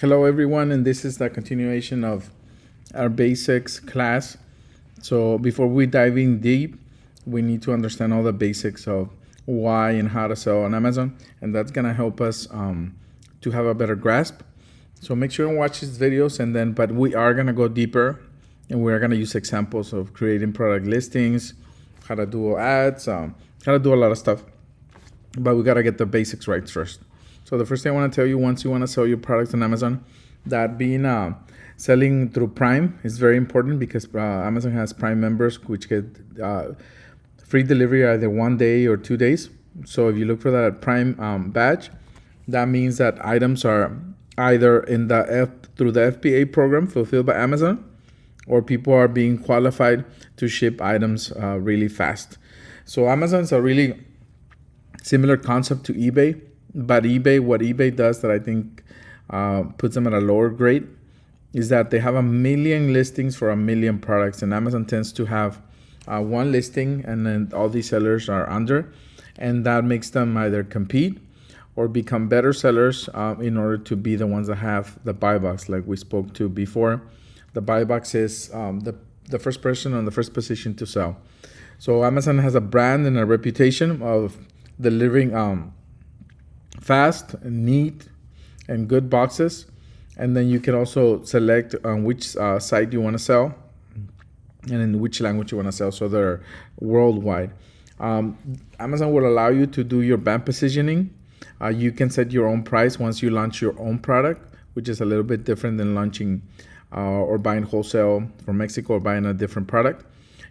Hello everyone, and this is the continuation of our basics class. So before we dive in deep, we need to understand all the basics of why and how to sell on Amazon, and that's gonna help us to have a better grasp. So make sure and watch these videos, but we are gonna go deeper, and we are gonna use examples of creating product listings, how to do ads, how to do a lot of stuff. But we gotta get the basics right first. So the first thing I want to tell you, once you want to sell your products on Amazon, that being selling through Prime is very important because Amazon has Prime members which get free delivery either 1 day or 2 days. So if you look for that Prime badge, that means that items are either through the FBA program fulfilled by Amazon, or people are being qualified to ship items really fast. So Amazon's a really similar concept to eBay. But what eBay does that I think puts them at a lower grade is that they have 1 million listings for 1 million products, and Amazon tends to have one listing and then all these sellers are under, and that makes them either compete or become better sellers in order to be the ones that have the buy box, like we spoke to before. The buy box is the first person on the first position to sell. So Amazon has a brand and a reputation of delivering fast, neat, and good boxes. And then you can also select on which site you want to sell and in which language you want to sell. So they're worldwide. Amazon will allow you to do your brand positioning. You can set your own price once you launch your own product, which is a little bit different than launching or buying wholesale from Mexico or buying a different product.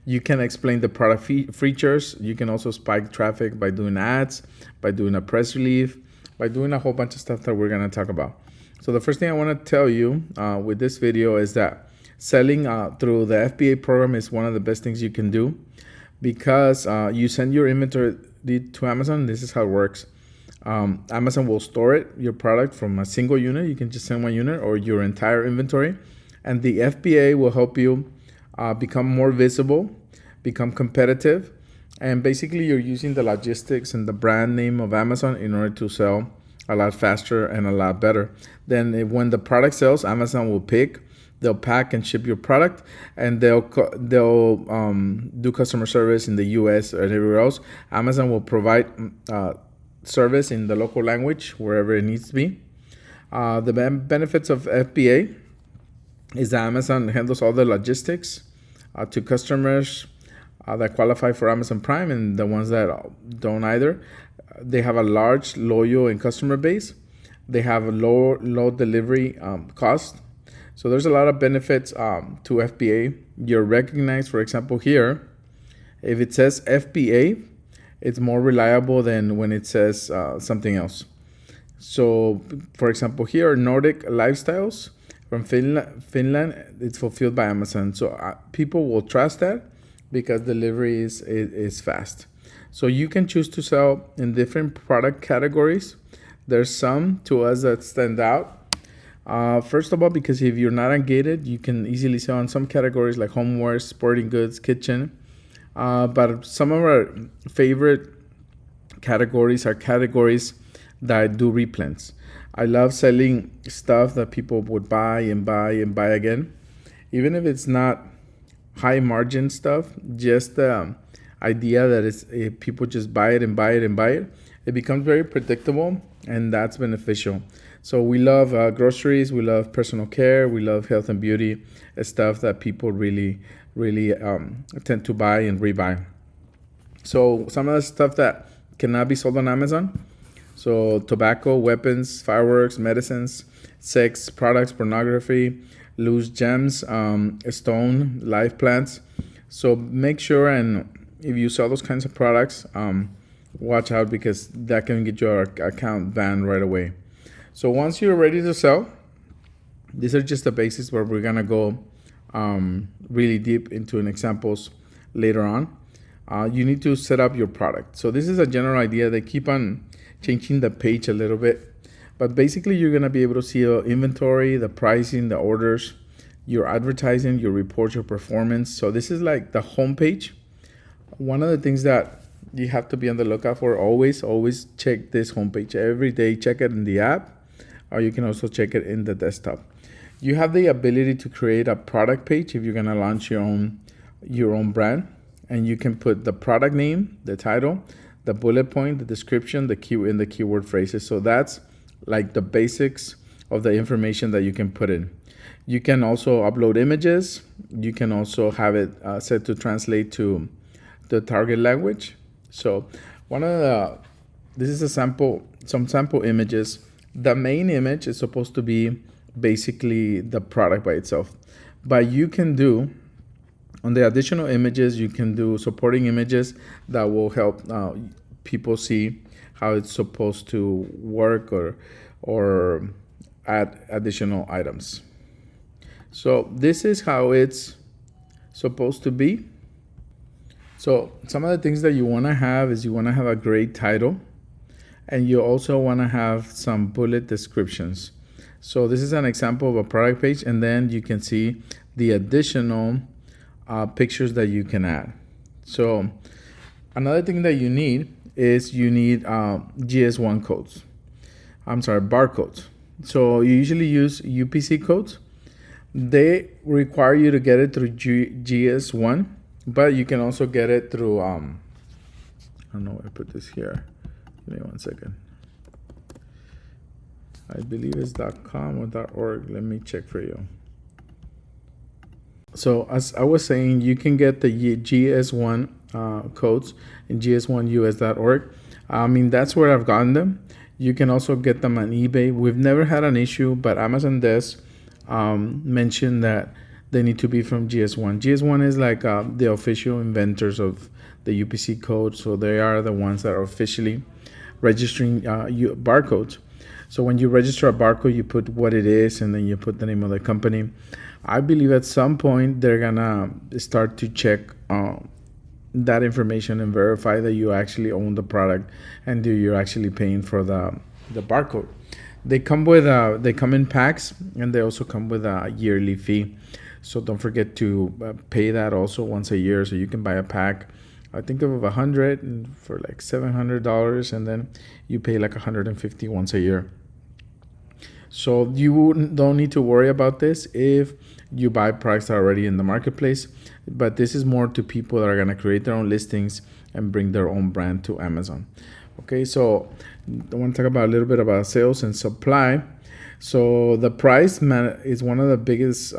You can explain the product features. You can also spike traffic by doing ads, by doing a press release, by doing a whole bunch of stuff that we're going to talk about. So the first thing I want to tell you with this video is that selling through the FBA program is one of the best things you can do, because you send your inventory to Amazon. This is how it works. Amazon will store it, your product, from a single unit. You can just send one unit or your entire inventory. And the FBA will help you become more visible, become competitive. And basically, you're using the logistics and the brand name of Amazon in order to sell a lot faster and a lot better. Then when the product sells, Amazon will they'll pack and ship your product, and they'll do customer service in the US or everywhere else. Amazon will provide service in the local language wherever it needs to be. The benefits of FBA is that Amazon handles all the logistics to customers that qualify for Amazon Prime, and the ones that don't either. They have a large, loyal, and customer base. They have a low delivery cost. So there's a lot of benefits to FBA. You're recognized, for example, here. If it says FBA, it's more reliable than when it says something else. So, for example, here, Nordic Lifestyles from Finland, it's fulfilled by Amazon. So people will trust that because delivery is fast. So you can choose to sell in different product categories. There's some to us that stand out. First of all, because if you're not ungated, you can easily sell in some categories like homeware, sporting goods, kitchen. But some of our favorite categories are categories that do replens. I love selling stuff that people would buy and buy and buy again. Even if it's not high margin stuff, just the idea that if people just buy it and buy it and buy it, it becomes very predictable, and that's beneficial. So we love groceries, we love personal care, we love health and beauty, stuff that people really tend to buy and rebuy. So some of the stuff that cannot be sold on Amazon: so tobacco, weapons, fireworks, medicines, sex products, pornography, loose gems, stone, live plants. So make sure, and if you sell those kinds of products, watch out, because that can get your account banned right away. So once you're ready to sell, these are just the basics where we're gonna go really deep into examples later on. You need to set up your product. So this is a general idea. They keep on changing the page a little bit. But basically, you're going to be able to see your inventory, the pricing, the orders, your advertising, your reports, your performance. So this is like the home page. One of the things that you have to be on the lookout for, always check this homepage every day. Check it in the app or you can also check it in the desktop. You have the ability to create a product page if you're gonna launch your own brand, and you can put the product name, the title, the bullet point, the description, the keyword phrases. So that's like the basics of the information that you can put in. You can also upload images. You can also have it set to translate to the target language. So this is some sample images. The main image is supposed to be basically the product by itself, but you can do, on the additional images, you can do supporting images that will help people see how it's supposed to work, or add additional items. So this is how it's supposed to be. So some of the things that you want to have is you want to have a great title, and you also want to have some bullet descriptions. So this is an example of a product page, and then you can see the additional pictures that you can add. So another thing that you need is GS1 codes. Barcodes. So you usually use UPC codes. They require you to get it through GS1, but you can also get it through, I don't know where I put this here. Give me 1 second. I believe it's .com or .org. Let me check for you. So as I was saying, you can get the GS1 codes in gs1us.org. I mean, that's where I've gotten them. You can also get them on eBay. We've never had an issue, but Amazon does mention that they need to be from GS1. GS1 is like the official inventors of the UPC code. So they are the ones that are officially registering barcodes. So when you register a barcode, you put what it is, and then you put the name of the company. I believe at some point they're gonna start to check that information and verify that you actually own the product and you're actually paying for the barcode. They come in packs, and they also come with a yearly fee. So don't forget to pay that also once a year. So you can buy a pack, I think of 100 for like $700, and then you pay like $150 once a year. So you don't need to worry about this if you buy products that are already in the marketplace, but this is more to people that are going to create their own listings and bring their own brand to Amazon. Okay, so I want to talk about a little bit about sales and supply. So the price is one of the biggest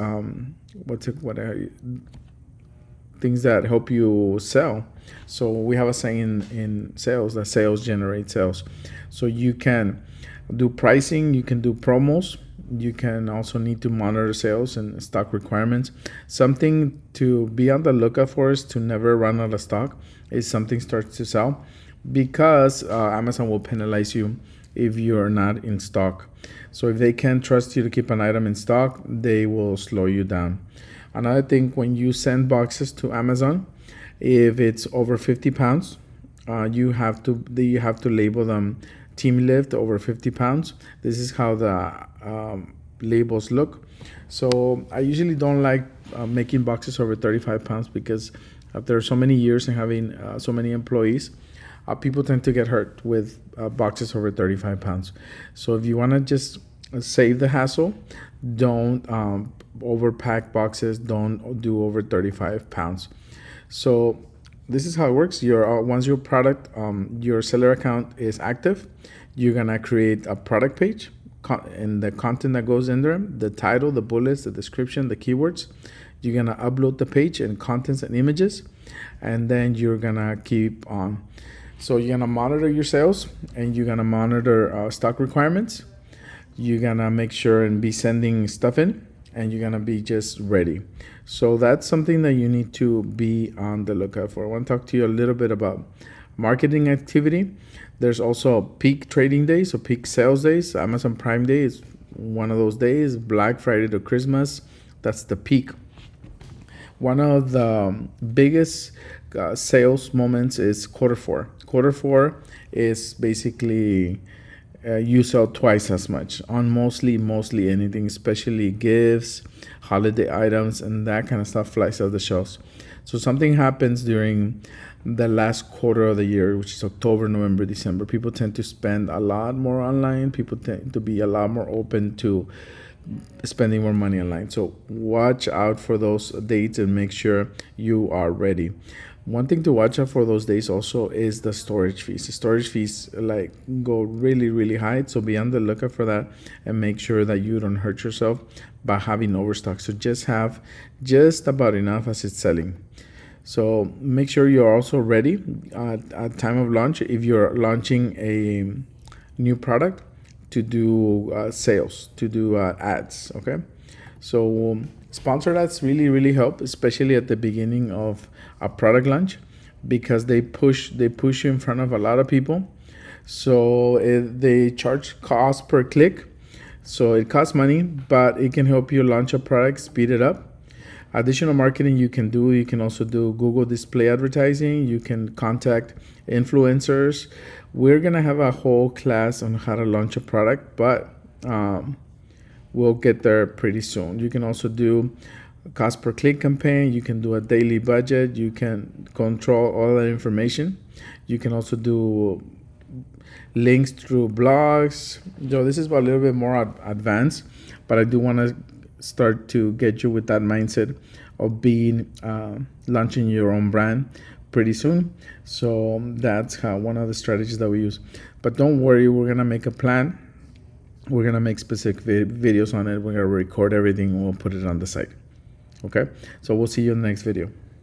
things that help you sell. So we have a saying in sales that sales generate sales. So you can do pricing, you can do promos, you can also need to monitor sales and stock requirements. Something to be on the lookout for is to never run out of stock if something starts to sell, because Amazon will penalize you if you're not in stock. So if they can't trust you to keep an item in stock, they will slow you down. Another thing, when you send boxes to Amazon, if it's over 50 pounds, you have to label them team lift over 50 pounds. This is how the labels look. So I usually don't like making boxes over 35 pounds because after so many years and having so many employees, people tend to get hurt with boxes over 35 pounds. So if you want to just save the hassle, don't overpack boxes, don't do over 35 pounds. So this is how it works. Once your product, your seller account is active, you're gonna create a product page, and the content that goes in there, the title, the bullets, the description, the keywords. You're gonna upload the page and contents and images, and then you're gonna keep on. So you're gonna monitor your sales, and you're gonna monitor stock requirements. You're gonna make sure and be sending stuff in, and you're gonna be just ready. So that's something that you need to be on the lookout for. I want to talk to you a little bit about marketing activity. There's also peak trading days, so peak sales days. Amazon Prime Day is one of those days. Black Friday to Christmas, that's the peak. One of the biggest sales moments is quarter four. Quarter four is basically you sell twice as much on mostly anything, especially gifts, holiday items, and that kind of stuff flies off the shelves. So something happens during the last quarter of the year, which is October, November, December. People tend to spend a lot more online. People tend to be a lot more open to spending more money online. So watch out for those dates and make sure you are ready. One thing to watch out for those days also is the storage fees. The storage fees like go really high, so be on the lookout for that and make sure that you don't hurt yourself by having overstock. So just have just about enough as it's selling. So make sure you're also ready at time of launch if you're launching a new product to do sales, to do ads. Okay, so sponsored ads really help, especially at the beginning of a product launch, because they push you in front of a lot of people. So they charge cost per click, so it costs money, but it can help you launch a product, speed it up. Additional marketing you can also do Google display advertising. You can contact influencers. We're gonna have a whole class on how to launch a product, but we'll get there pretty soon. You can also do cost per click campaign. You can do a daily budget. You can control all that information. You can also do links through blogs. So this is a little bit more advanced, but I do want to start to get you with that mindset of being launching your own brand pretty soon. So that's one of the strategies that we use. But don't worry, we're gonna make a plan. We're gonna make specific videos on it. We're gonna record everything and we'll put it on the site. Okay, so we'll see you in the next video.